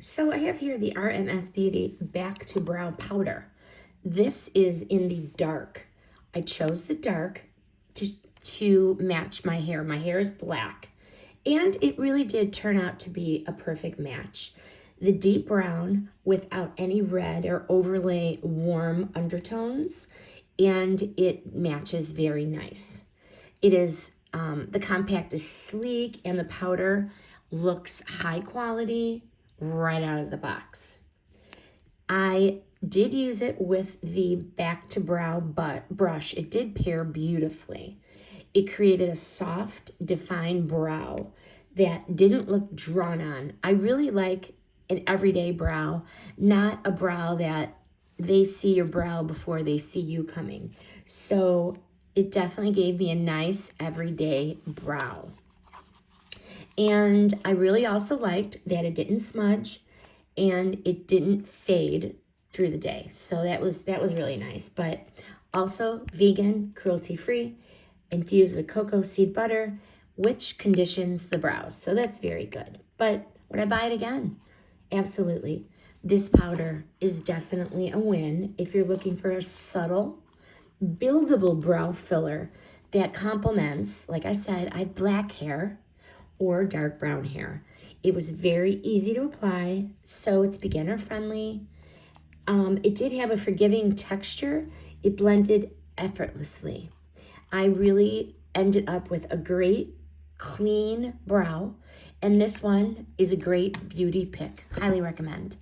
So I have here the RMS Beauty Back2Brow powder. This is in the dark. I chose the dark to match my hair. My hair is black, and it really did turn out to be a perfect match. The deep brown without any red or overlay warm undertones, and it matches very nice. It is, the compact is sleek, and the powder looks high quality right out of the box. I did use it with the Back2Brow brush. It did pair beautifully. It created a soft, defined brow that didn't look drawn on. I really like an everyday brow, not a brow that they see your brow before they see you coming. So it definitely gave me a nice everyday brow. And I really also liked that it didn't smudge and it didn't fade through the day. So that was really nice. But also vegan, cruelty-free, infused with cocoa seed butter, which conditions the brows. So that's very good. But would I buy it again? Absolutely. This powder is definitely a win if you're looking for a subtle, buildable brow filler that complements, like I said, I have black hair or dark brown hair. It was very easy to apply, so it's beginner friendly. It did have a forgiving texture. It blended effortlessly. I really ended up with a great clean brow, and this one is a great beauty pick. Highly recommend.